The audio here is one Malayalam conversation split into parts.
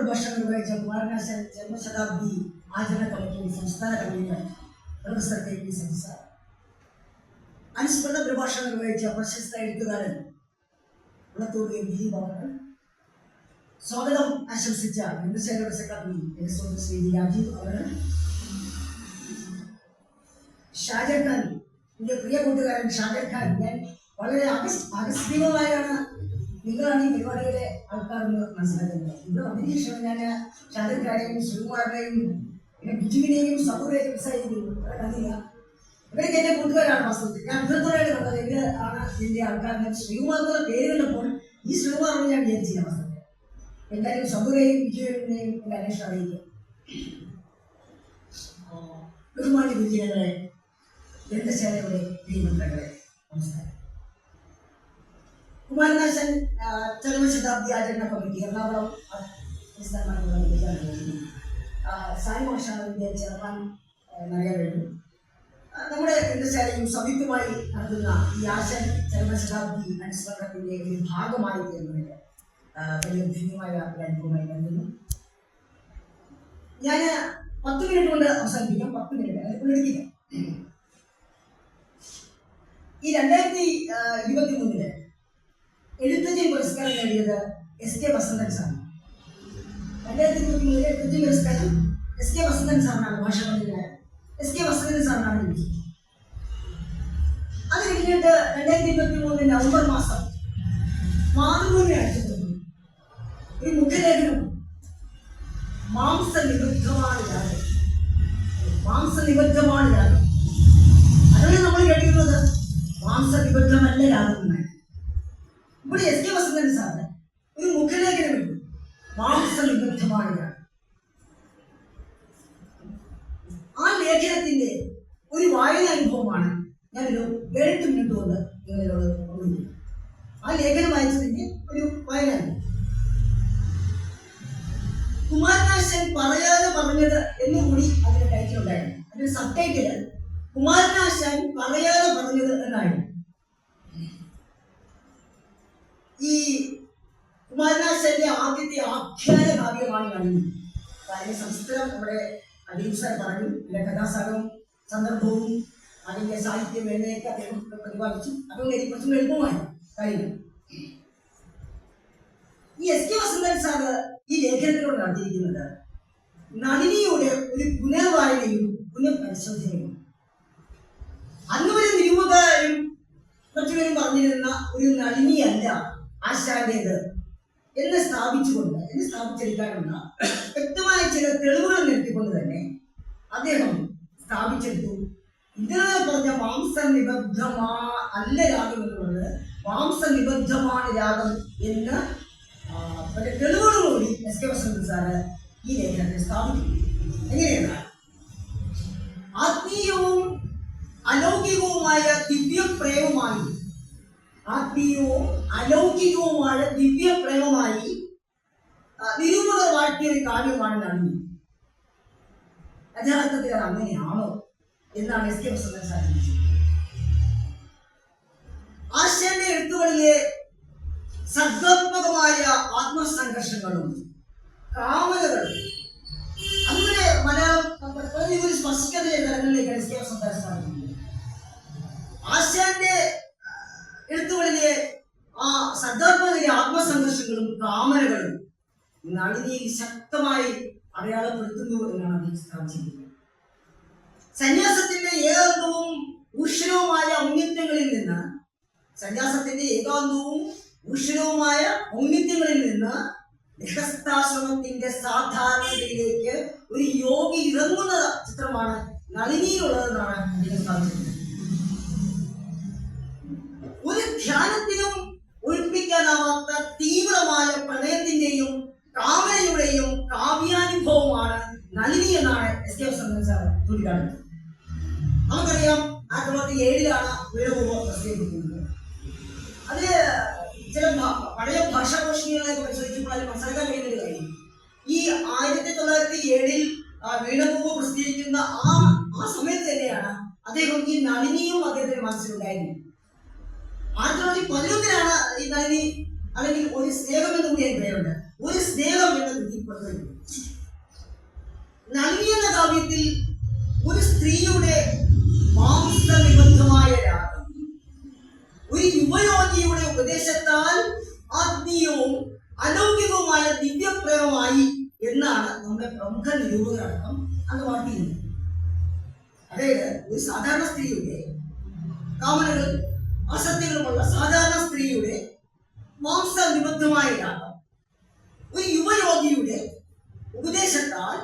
പ്രഭാഷണം നിർവഹിച്ച കുമാരനാശാൻ ജന്മശതാബ്ദി ആചരണ കമ്മിറ്റി സംസ്ഥാന convener professor KP Saji sir, അനുസ്മരണ പ്രഭാഷണം നിർവഹിച്ച പ്രശസ്ത എഴുത്തുകാരൻ ഉളത്തൂർ MP അവർ, സ്വാഗതം ആശംസിച്ച ഗ്രന്ഥശാലയുടെ സെക്രട്ടറി ശ്രീ രാജീവ് അവർ, ഷാജർ ഖാൻ, എൻ്റെ പ്രിയ കൂട്ടുകാരൻ ഷാജർ ഖാൻ, ഞാൻ വളരെ ആകസ്മികമായാണ് നിങ്ങളാണ് ഈ പരിപാടിയുടെ ആൾക്കാരെന്ന് മനസ്സിലാക്കുന്നത്. ഇവിടെ വന്നതിന് ശേഷം ഞാൻ ഷാജർ ഖാനെയും ശ്രീകുമാറിനെയും പിന്നെ ബിജുവിനെയും സബൂരെയും കണ്ടില്ല. ഇവരൊക്കെ എൻ്റെ കൂട്ടുകാരാണ്. വാസ്തവത്തിൽ ഞാൻ അഭ്യർത്ഥനയായിട്ട് കണ്ടത് ഇവര് ആണ് ഇതിൻ്റെ ആൾക്കാർ. ശ്രീകുമാറിന്റെ പേര് കണ്ടപ്പോൾ ഈ ശ്രീകുമാറിനെ ഞാൻ വിചാരിച്ചില്ല. വാസ്തവത്തിൽ എന്തായാലും സബൂരെയും ബിജുവിനെയും എൻ്റെ അന്വേഷണം അറിയിക്കും. ബഹുമാന്യ വിജയങ്ങളെ, ഗ്രന്ഥശാലയുടെ പ്രിയമിത്രങ്ങളെ, നമസ്കാരം. കുമാരനാശൻ ചരമശതാബ്ദി ആചരണ കമ്മിറ്റി എറണാകുളം സായി മോഷാവിൻ്റെ ചെയർമാൻ അറിയാൻ നമ്മുടെ ഗ്രന്ഥശാലയും സംയുക്തമായി നടത്തുന്ന ഈ ആശൻ ചരമശതാബ്ദി അനുസ്മരണത്തിൻ്റെ ഒരു ഭാഗമായി തീർന്നതിന് വലിയ ഭിന്നമായ അനുഭവമായി കരുതുന്നു. ഞാൻ 10 മിനിറ്റ് കൊണ്ട് അവസാനിപ്പിക്കാം. 10 മിനിറ്റ് എടുക്കില്ല. ഈ 2023 എഴുത്തച്ഛൻ പുരസ്കാരം നേടിയത് SK വസന്തൻ സാറാണ്. 2023 എഴുത്തച്ഛൻ പുരസ്കാരം SK വസന്തൻ സാറിനാണ്. ഭാഷാ പണ്ഡിതനായ SK വസന്തൻ സാറിനാണ് ലഭിച്ചത്. അത് കഴിഞ്ഞിട്ട് 2023 നവംബർ മാസം മാതൃഭൂമി അയച്ചിട്ടുണ്ട് ഒരു മുഖലേഖനം, മാംസനിബദ്ധമാണ് രാഗം. മാംസനിബദ്ധമാണ് രാഗം. അതാണ് നമ്മൾ കേട്ടിരുന്നത്. മാംസനിബദ്ധമല്ല രാഗം എന്നാണ്. ഇവിടെ SK വസന്തൻ സാറ് ഒരു മുഖലേഖനമുണ്ട്, മാംസനിബദ്ധമാണ് രാഗം. ആ ലേഖനത്തിന്റെ ഒരു വായന അനുഭവമാണ് ഞാനൊരു 7 മിനിറ്റ് കൊണ്ട് നിങ്ങളോട് പങ്കുവയ്ക്കുന്നത്. ആ ലേഖനം വായിച്ചതിന്റെ ഒരു വായന. കുമാരനാശൻ പറയാതെ പറഞ്ഞത് എന്നുകൂടി അതിന്റെ ടൈറ്റിൽ ഉണ്ടായിരുന്നു. അതിന്റെ സബ് ടൈറ്റില് കുമാരനാശൻ പറയാതെ പറഞ്ഞത് എന്നായിരുന്നു. ഈ കുമാരനാശന്റെ ആദ്യത്തെ ആഖ്യാന കാവ്യമാണ് നളിനി. അതിന്റെ സംസ്കൃതം നമ്മുടെ അദീപ് സാർ പറഞ്ഞു. അതിന്റെ കഥാസാരവും സന്ദർഭവും അതിന്റെ സാഹിത്യം എന്നിവയൊക്കെ അദ്ദേഹം പ്രതിപാദിച്ചു. അതുകൊണ്ട് എനിക്ക് കുറച്ചും എളുപ്പമായി കാര്യങ്ങൾ. ഈ SK വസന്തൻ സാറ് ഈ ലേഖനത്തിലൂടെ നടത്തിയിരിക്കുന്നത് നളിനിയുടെ ഒരു പുനർവായനയും പുനഃപരിശോധനയും. അന്ന് വരെ നിരൂപകരും മറ്റുള്ളവരും പറഞ്ഞിരുന്ന ഒരു നളിനിയല്ല ആശാന്റേത് എന്ന് സ്ഥാപിച്ചെടുക്കാനുള്ള വ്യക്തമായ ചില തെളിവുകൾ നിർത്തിക്കൊണ്ട് തന്നെ അദ്ദേഹം സ്ഥാപിച്ചെടുത്തു. ഇതിനെ പറഞ്ഞ അല്ല രാഗം എന്നുള്ളത് മാംസനിബദ്ധമാണ് രാഗം എന്ന് തെളിവുകളോടുകൂടി SK വസന്തൻ സാറ് ഈ ലേഖനത്തെ സ്ഥാപിക്കുന്നു. എങ്ങനെയാണ്? ആത്മീയവും അലൗകികവുമായ ദിവ്യപ്രേമമായി നിരൂപകർ വാഴ്ത്തിയ ഒരു കാവ്യമാണ് നളിനി. യഥാർത്ഥത്തിൽ അത് അങ്ങനെയാണോ എന്നാണ് SK വസന്തൻ സാർ ചോദിച്ചത്. ആശാന്റെ എഴുത്തുകളിലെ സർഗാത്മകമായ ആത്മസംഘർഷങ്ങളും കാമനകളും അങ്ങനെ ഒരു സ്പഷ്ടതയെ തലങ്ങളിലേക്കാണ് SK വസന്തൻ സാധിക്കുന്നത്. ആശാന്റെ എഴുത്തുകളിലെ ആ സർഗാത്മകതയിലെ ആത്മസംഘർഷങ്ങളും കാമനകളും നളിനിയിൽ ശക്തമായി അടയാളപ്പെടുത്തുന്നു എന്നാണ് അദ്ദേഹം സ്ഥാപിച്ചിരിക്കുന്നത്. സന്യാസത്തിന്റെ ഏകാന്തവും ഊഷ്ണവുമായ ഔന്നിത്യങ്ങളിൽ നിന്ന് ഗൃഹസ്ഥാശ്രമത്തിന്റെ സാധാരണതയിലേക്ക് ഒരു യോഗി ഇറങ്ങുന്ന ചിത്രമാണ് നളിനിയിലുള്ളതെന്നാണ് അദ്ദേഹം സ്ഥാപിച്ചിരിക്കുന്നത്. ഒരു ധ്യാനത്തിനും ഒഴിപ്പിക്കാനാവാത്ത തീവ്രമായ പ്രണയത്തിന്റെയും കാമനയുടെയും കാവ്യാനുഭവമാണ് നളിനി എന്നാണ് SK വസന്തൻ സാർ ചൂണ്ടിക്കാട്ടുന്നത്. നമുക്കറിയാം 1907 വീണഭൂമി പ്രസിദ്ധീകരിക്കുന്നത്. അത് ചില പഴയ ഭാഷാകോശങ്ങളെ പരിശോധിച്ചപ്പോൾ അതിൽ മനസ്സിലാക്കാൻ കഴിയുന്ന ഒരു കാര്യം, ഈ 1907 വീണഭൂമി പ്രസിദ്ധീകരിക്കുന്ന ആ സമയത്ത് തന്നെയാണ് അദ്ദേഹം ഈ നളിനിയും അദ്ദേഹത്തിന്റെ മനസ്സിലുണ്ടായിരുന്നു. 1911 ഈ നളിനി അല്ലെങ്കിൽ ഒരു സ്നേഹം എന്ന് കൂടി അതിന് പേരുണ്ട്. ഒരു സ്നേഹം എന്ന കൃതി നളിനി എന്ന കാവ്യത്തിൽ ഒരു സ്ത്രീയുടെ മാംസനിബദ്ധമായ രാഗം ഒരു യുവയോഗിയുടെ ഉപദേശത്താൽ ആത്മീയവും അലൗകികവുമായ ദിവ്യപ്രേമമായി എന്നാണ് നമ്മുടെ പ്രമുഖ നിരൂപകരടക്കം അന്ന് വാഴ്ത്തിയിരുന്നത്. അതായത് ഒരു സാധാരണ സ്ത്രീയുടെ കാമനകളും അസത്യങ്ങളുമുള്ള സാധാരണ സ്ത്രീയുടെ മാംസനിബദ്ധമായ രാഗം ഒരു യുവയോഗിയുടെ ഉപദേശത്താൽ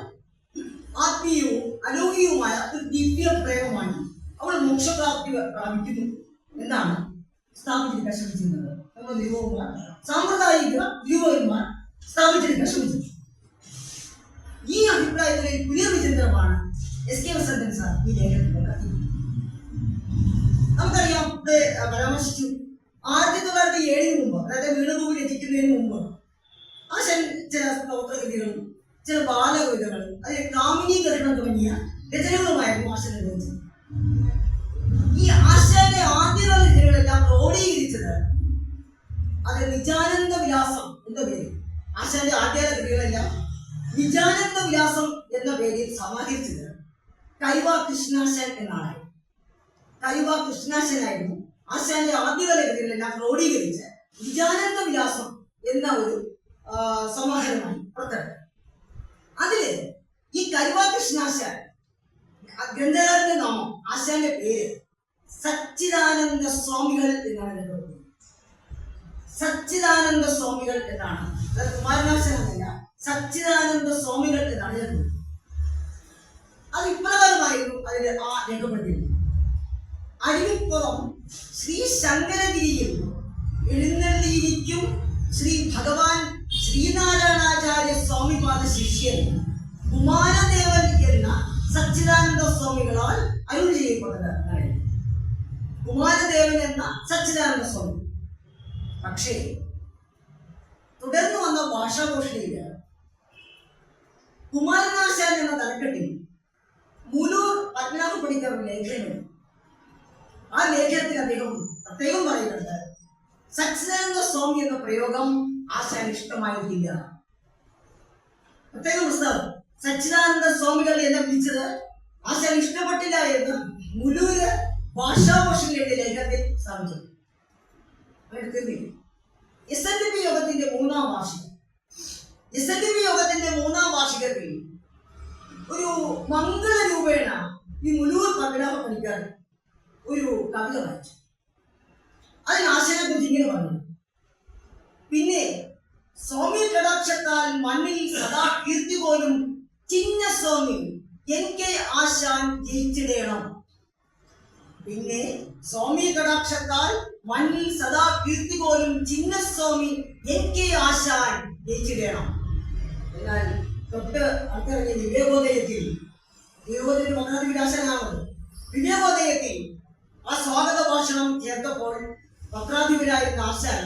ആത്മീയവും അലൗകികവുമായ ഒരു ദിവ്യപ്രേമമായി അവൾ മോക്ഷപ്രാപ്തി പ്രാപിക്കുന്നു എന്നാണ് സ്ഥാപിച്ചെടുക്കാൻ ശ്രമിച്ചിരുന്നത്. നമ്മുടെ നിരൂപകന്മാർ, സാമ്പ്രദായിക നിരൂപകന്മാർ സ്ഥാപിച്ചെടുക്കാൻ ശ്രമിച്ചത്. ഈ അഭിപ്രായത്തിലെ പുതിയ വിചിന്തനമാണ് എസ്.കെ. വസന്തൻ സാർ ഈ ലേഖനത്തിൽ നടത്തിയത്. നമുക്കറിയാം, ഇവിടെ പരാമർശിച്ചു 1907 മുമ്പ്, അതായത് വീണഭൂമി രചിക്കുന്നതിന് മുമ്പ് ആശാൻ ചില സ്തോത്രകൃതികളും ചില ബാലകവിതകളും അതിലെ കാമിനീകരണം തുടങ്ങിയ രചനകളുമായിരുന്നു ആശാൻ നിർവഹിച്ചത്. ഈ ആശാന്റെ ആദ്യകാല രചനകളെല്ലാം ക്രോഡീകരിച്ചത് അത് നിജാനന്ദ വിലാസം എന്ന പേരിൽ, ആശാന്റെ ആദ്യകാല കൃതികളെല്ലാം നിജാനന്ദ വിലാസം എന്ന പേരിൽ സമാഹരിച്ചത് കൈവ കൃഷ്ണാശൻ എന്നാണ്. കൈവ കൃഷ്ണാശനായിരുന്നു ആശാന്റെ ആദ്യകാല കൃതികളെല്ലാം ക്രോഡീകരിച്ച് നിജാനന്ദ വിലാസം എന്ന ഒരു സമാഹാരമായി പുറത്തിറക്കി. അതില് ഈ കൈവ കൃഷ്ണാശാൻ ഗ്രന്ഥകാരന്റെ നാമം, ആശാന്റെ പേര് സച്ചിദാനന്ദ സ്വാമികൾ എന്നാണ്. സച്ചിദാനന്ദ സ്വാമികൾ എന്നാണ്, കുമാരനാശാനല്ല, സച്ചിദാനന്ദ സ്വാമികൾ എന്നാണ് ചേർന്നത്. അത് ഇപ്രകാരമായിരുന്നു അതിൽ രേഖപ്പെടുത്തിയിരുന്നത്. അരുവിപ്പുറം ശ്രീ ശങ്കരഗിരിയിൽ എഴുന്നള്ളിയിരിക്കും ശ്രീ ഭഗവാൻ ശ്രീനാരായണാചാര്യ സ്വാമിപാദ ശിഷ്യൻ കുമാരദേവൻ എന്ന സച്ചിദാനന്ദ സ്വാമികളാൽ അരുൾ ചെയ്യപ്പെട്ടത് കുമാരദേവൻ എന്ന സച്ചിദാനന്ദ സ്വാമി. പക്ഷേ തുടർന്ന് വന്ന ഭാഷാഘോഷയില് കുമാരനാശാൻ എന്ന തലക്കെട്ടിൽ മൂലൂർ പത്മനാഭ പണിക്കർ ലേഖനമുണ്ട്. ആ ലേഖനത്തിൽ അദ്ദേഹം പ്രത്യേകം പറയുന്നുണ്ട്, സച്ചിദാനന്ദ സ്വാമി എന്ന പ്രയോഗം ആശാൻ ഇഷ്ടമായിട്ടില്ല. പ്രത്യേക പുസ്തകം സച്ചിദാനന്ദ സ്വാമികൾ എന്നെ വിളിച്ചത് ആശാൻ ഇഷ്ടപ്പെട്ടില്ല എന്ന് മുലൂര് ഭാഷാഘോഷങ്ങളുടെ ലേഖനത്തിൽ സ്ഥാപിച്ചു. SNDP യോഗത്തിന്റെ മൂന്നാം വാർഷികത്തിൽ ഒരു മംഗളരൂപേണ ഈ മുലൂർ പത്മനാഭ പണിക്കർ ഒരു കവിത വായിച്ചു. അതിന് ആശാനെ കുറിച്ച് ഇങ്ങനെ പറഞ്ഞു: പിന്നെ സ്വാമി കടാക്ഷത്താൽ മണ്ണിൽ സദാ കീർത്തി പോലും ചിന്നസ്വാമി എനിക്ക് ആശാൻ ജയിച്ചിടണം. പിന്നെ സ്വാമി കടാക്ഷത്താൽ മണ്ണിൽ സദാ കീർത്തി പോലും ചിന്നസ്വാമി എനിക്ക് ആശാൻ ജയിച്ചിടണം. എന്നാൽ തൊട്ട് അടുത്തിറങ്ങിയ വിവേകോദയത്തിൽ പത്രാധിപരാശനാണത്. വിവേകോദയത്തിൽ ആ സ്വാഗത ഭാഷണം ചേർത്തപ്പോൾ പത്രാധിപരായിരുന്ന ആശാൻ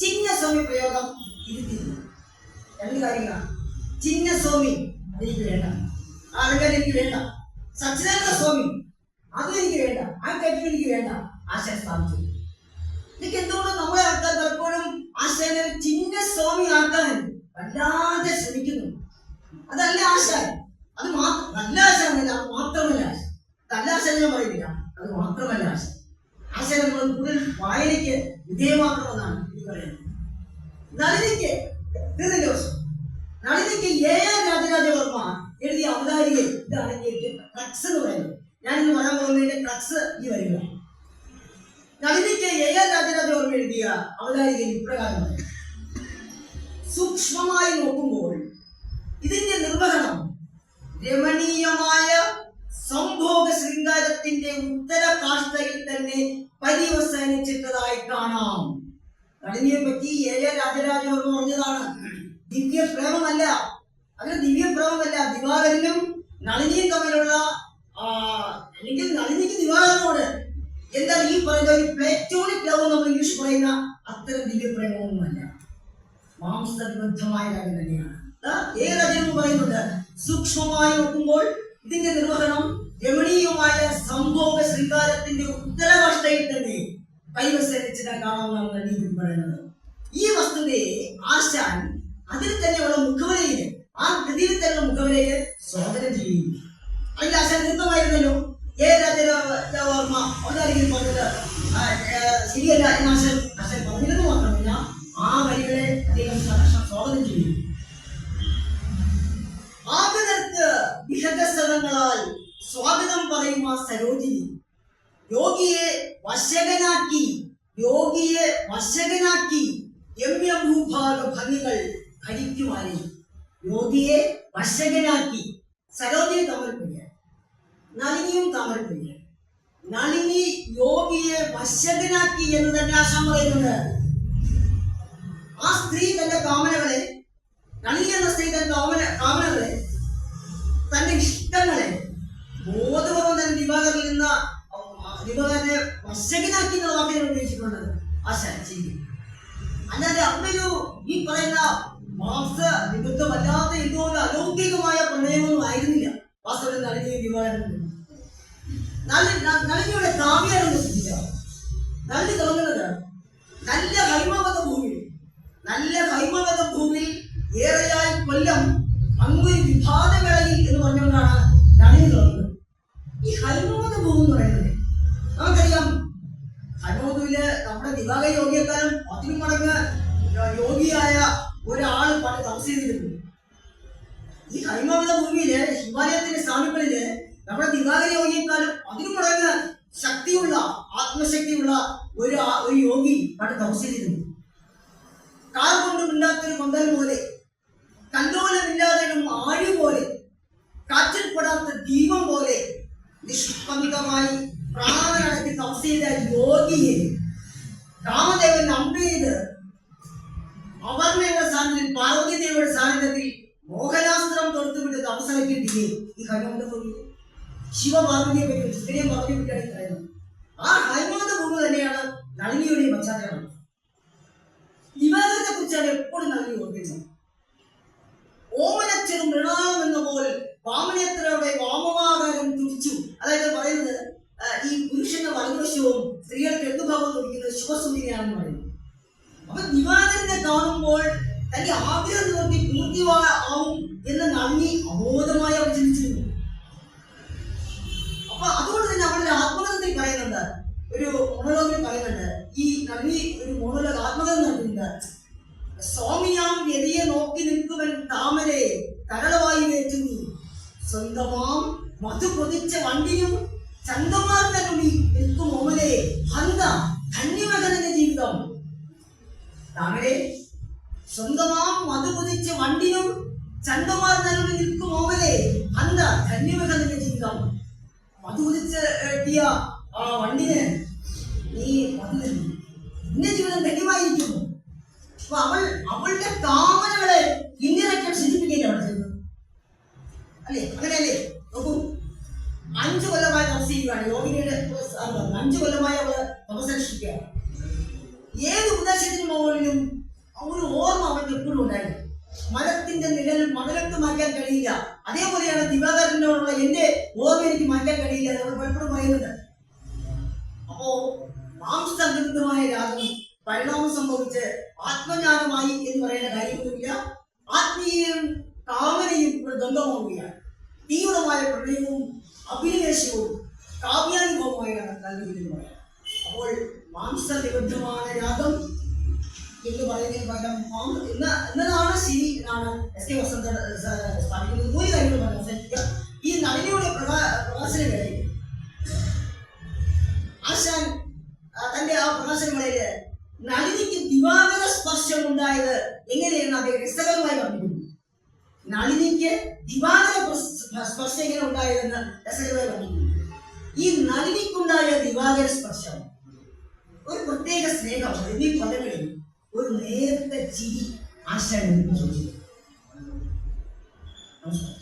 ചിന്നസ്വാമി പ്രയോഗം ഇരുത്തിയിരുന്നു. രണ്ട് കാര്യങ്ങളാണ്. ചിന്നസ്വാമി അതെനിക്ക് വേണ്ട, ആ അലങ്കാരം എനിക്ക് വേണ്ട. സച്ചിദാനന്ദ സ്വാമി അതും എനിക്ക് വേണ്ട, ആ കഴിവ് എനിക്ക് വേണ്ട. ആശാൻ സ്ഥാപിച്ചു. എനിക്ക് എന്തുകൊണ്ട് നമ്മളെ ആൾക്കാർ പലപ്പോഴും ആശാനെ ചിന്നസ്വാമി ആക്കാൻ വല്ലാതെ ശ്രമിക്കുന്നു. അതല്ല ആശാൻ, അത് നല്ല ആശാനല്ല, അത് മാത്രമല്ല ആശാൻ. നല്ല ആശാൻ ഞാൻ പറയുന്നില്ല, അത് മാത്രമല്ല ആശാൻ. ആശാൻ നമ്മൾ കൂടുതൽ വായനയ്ക്ക് വിധേയമാക്കണമെന്നാണ് ഇത് പറയുന്നത്. നളിനിക്ക് A.R. രാജരാജവർമ്മ എഴുതിയ അവതാരിക ഇതാണ് ക്രക്സ് എന്ന് പറയുന്നത്. ഞാനിന്ന് പറയാൻ പോകുന്നതിന്റെ ക്രക്സ് ഈ വരിക. നളിനിക്ക് A.R. രാജരാജവർമ്മ എഴുതിയ അവതാരിക ഇപ്രകാരമാണ്: സൂക്ഷ്മമായി നോക്കുമ്പോൾ ഇതിന്റെ നിർവഹണം രമണീയമായ സംഭോഗ ശൃംഗാരത്തിന്റെ ഉത്തര കാഷ്ഠയിൽ തന്നെ പര്യവസാനിച്ചിട്ടതായി കാണാം. നളിനിയെ പറ്റി A.R. രാജരാജവർമ്മ പറഞ്ഞതാണ്. ദിവ്യപ്രേമമല്ല, അതിന് ദിവ്യപ്രേമമല്ല. ദിവാകരനും നളിനിയും തമ്മിലുള്ള അല്ലെങ്കിൽ നളിനിക്ക് ദിവാകരനോട് എന്താ ഈ പറയുന്ന ഒരു പ്ലേറ്റോണിക് ലവ് നമ്മൾ ഇംഗ്ലീഷ് പറയുന്ന അത്തരം ദിവ്യപ്രേമമൊന്നുമല്ല, മാംസബദ്ധമായ കാര്യം തന്നെയാണ്. ഏതൊരു പറയുന്നുണ്ട്, സൂക്ഷ്മമായി നോക്കുമ്പോൾ ഇതിന്റെ നിർവഹണം രമണീയമായ സംഭോഗ ശൃംഗാരത്തിന്റെ ഉത്തരകാഷ്ഠയിൽ തന്നെ കൈവസരിച്ചിട്ട് കാണാമെന്നാണ് നീതി പറയുന്നത്. ഈ വസ്തുതയെ ആശാൻ അതിൽ തന്നെയുള്ള മുഖവരയില് ആ ശബരിമലയെ സ്വാഗതം ചെയ്യുന്നു. അതിൽ ആശാൻ നൃത്തമായിരുന്നല്ലോ. ഓർമ്മ ഒന്നായിരിക്കും പറഞ്ഞത് ശരിയല്ല എന്ന് ആശാൻ പറഞ്ഞില്ലെന്ന് മാത്രമല്ല ആ വരികളെ അദ്ദേഹം സ്വാഗതം ചെയ്യുന്നു. ആഗതർക്ക് വിഹഗസതങ്ങളാൽ സ്വാഗതം പറയുന്ന സരോജിനി യോഗിയെ വശകനാക്കി രമ്യഭൂഭാഗ ഭംഗികൾ ഭരിക്കുവാനേ. യോഗിയെ വശകനാക്കി. സരോജിനി താമരപ്പുഴ, നളിനിയും താമരപ്പുഴ. നളിനി യോഗിയെ വശകനാക്കി എന്ന് തന്നെ ആശാൻ പറയുന്നുണ്ട്. ആ സ്ത്രീ തന്റെ കാമനകളെ, നളിനി എന്ന സ്ത്രീ തന്റെ കാമനകളെ, തന്റെ ഇഷ്ടങ്ങളെ ബോധപൂർവം തന്നെ ദിവാകരനെ വശകനാക്കി എന്ന വാക്കിനെ ഉപയോഗിച്ചിട്ടുള്ളത് ആശാൻ ചെയ്യും. അല്ലാതെ അമ്മയൊരു ഈ പറയുന്ന മാംസബദ്ധമല്ലാത്ത എന്തോ ഒരു അലൗകികമായ പ്രണയമൊന്നും ആയിരുന്നില്ല വാസ്തവത്തിൽ നളിനിയും ദിവാകരനും. നളിനിയുടെ കാവ്യാരം ശ്രദ്ധിച്ചാൽ നളിനി തുടങ്ങുന്നത് നല്ല ഹൈമവത ഭൂമിയിൽ ഏറെയായി കൊല്ലം അങ്ങൊരു വിഭാതവേളയിൽ എന്ന് പറഞ്ഞുകൊണ്ടാണ് നളിനി തുടങ്ങുന്നത്. ഈ ഹൈമവത ഭൂമി എന്ന് പറയുന്നത് നമുക്കറിയാം. ഹൈമവതയില് നമ്മുടെ ദിവാകര യോഗിയെക്കാലം 10 മടങ്ങ് യോഗിയായ ഒരാൾ പണ്ട് താമസിച്ചിരുന്നു. ഈ ഹൈമവത ഭൂമിയില് ഹിമാലയത്തിന്റെ സ്ഥാനങ്ങളില് നമ്മുടെ ദിവാകര യോഗിയെക്കാളും 10 മടങ്ങ് ശക്തിയുള്ള ആത്മശക്തിയുള്ള ഒരു യോഗി പണ്ട് താമസിച്ചിരുന്നു. കാൽ കൊണ്ടും ഇല്ലാത്തൊരു കൊണ്ടൽ പോലെ, കല്ലോലമില്ലാതെ ആഴി പോലെ, കാറ്റിൽപ്പെടാത്ത ദീപം പോലെ നിഷ്പന്ദമായി പ്രാണനടക്കി തപസ് ചെയ്ത യോഗിയെ രാമദേവൻ അമ്പെയ്ത് അവർമ്മയുടെ സാന്നിധ്യത്തിൽ, പാർവതി ദേവിയുടെ സാന്നിധ്യത്തിൽ മോഹനാസ്ത്രം തൊടുത്തുവിട്ട് തപസ്സലക്കിട്ടില്ലേ ഈ ഹൈമവത ഭൂമി. ശിവപാർവതിയെ പറ്റി ചിത്രയും പറഞ്ഞു വിട്ടാണ് പറയുന്നത്. ആ ഹൈമവത ഭൂമി തന്നെയാണ് നളിനിയുടെ പശ്ചാത്തലം. ദിവാകരനെ കുറിച്ചാണ് എപ്പോഴും നളിനി ഓർക്കുന്നത്. ഓമനച്ചനും മൃണാളം എന്ന പോലെ വാമനേത്രയുടെ വാമമാകാരം തുടിച്ചു. അതായത് പറയുന്നത് ഈ പുരുഷന്റെ വലതുവശവും സ്ത്രീകൾക്ക് എട്ടുഭാഗം തുടിക്കുന്നത് ശുഭസുന്ദരിയാണെന്ന് പറയുന്നു. അപ്പൊ ദിവാകരനെ കാണുമ്പോൾ തന്റെ ആഗ്രഹം നോക്കി പൂർത്തിയാവും എന്ന് നളിനി അബോധമായി അവർ ചിന്തിച്ചിരുന്നു. അപ്പൊ അതുകൊണ്ട് തന്നെ അവളുടെ ആത്മകഥത്തിൽ പറയുന്നുണ്ട്, ഒരു മോണോലോഗിൽ പറയുന്നുണ്ട്, ഈ നളിനി ഒരു മോണോലോഗ് ആത്മകഥ നടത്തുന്നുണ്ട്. സ്വാമിയാം ഗതിയെ നോക്കി നിൽക്കുവൻ താമരെ കരളവായി വേറ്റുന്നു, സ്വന്തമാം മധു പൊതിച്ച വണ്ടിയും ചന്തമാർ നരുളി നിൽക്കും ഓമലെ ഹന്ത ധന്യമകന്റെ ജീവിതം. താമരെ സ്വന്തമാം മധു പൊതിച്ച വണ്ടിയും ചന്തമാർ നരുളി നിൽക്കും ഓമലെ ഹന്ത ധന്യമകന്റെ ജീവിതം. മധു പൊതിച്ച് എത്തിയ ആ വണ്ടിന് നീ മധു തരുന്നു, നിന്റെ ജീവിതം ധന്യമായിരിക്കുന്നു. അപ്പൊ അവളുടെ കാമനകളെ ഇന്നിറക്കാൻ സൂചിപ്പിക്കുകയാണ് അവിടെ ചെയ്തത് അല്ലേ? അങ്ങനെയല്ലേ? നോക്കൂ, 5 കൊല്ലമായി തപസ് ചെയ്യുകയാണ് യോഗിനിയുടെ. 5 കൊല്ലമായി അവള് തപസ്സനുഷ്ഠിക്കുകയാണ്. ഏത് ഉപദേശത്തിന് മുകളിലും ഒരു ഓർമ്മ അവൾക്ക് എപ്പോഴും ഉണ്ടായിരുന്നു. മരത്തിന്റെ നിഴൽ മണലിട്ട് മാറ്റാൻ കഴിയില്ല. അതേപോലെയാണ് ദിവാകരനോടുള്ള എന്റെ ഓർമ്മ എനിക്ക് മാറ്റാൻ കഴിയില്ല നമ്മൾ പലപ്പോഴും പറയുന്നുണ്ട്. അപ്പോ മാംസബദ്ധമായ രാഗം പരിണാമം സംഭവിച്ച് ആത്മജ്ഞാനമായി എന്ന് പറയുന്ന കാര്യമൊന്നുമില്ല. ആത്മീയയും കാമനയും ഇവിടെ ദ്വന്ദ്വമാവുകയാണ്. തീവ്രമായ പ്രണയവും അഭിനിവേശവും കാവ്യാനുഭവമായാണ് നൽകുന്നത് പറയാം. അപ്പോൾ മാംസനിബദ്ധമായ രാഗം എന്ന് പറയുന്നതിന് പകരം എന്നതാണ് ശരി എന്നാണ് എസ്.കെ. വസന്തൻ സ്ഥാപിക്കുന്നത്. ഒരു കാര്യങ്ങൾ മനസ്സിലാക്കുക, ഈ നളിനിയുടെ പ്രകാശന വേളയിൽ ആശാൻ തന്റെ ആ പ്രകാശന വേളയില് നളിനിക്ക് ദിവാകര സ്പർശം ഉണ്ടായത് എങ്ങനെയെന്ന് അദ്ദേഹം രസകരമായി പറഞ്ഞിട്ടുണ്ട്. നളിനിക്ക് ദിവാകര സ്പർശം എങ്ങനെ ഉണ്ടായതെന്ന് രസകരമായി പറഞ്ഞിട്ടുണ്ട്. ഈ നളിനിക്കുണ്ടായ ദിവാകര സ്പർശം ഒരു പ്രത്യേക സ്നേഹം എന്നീ പദങ്ങളിൽ ഒരു നേരത്തെ ചിരി ആശാൻ ചോദിച്ചു. നമസ്കാരം.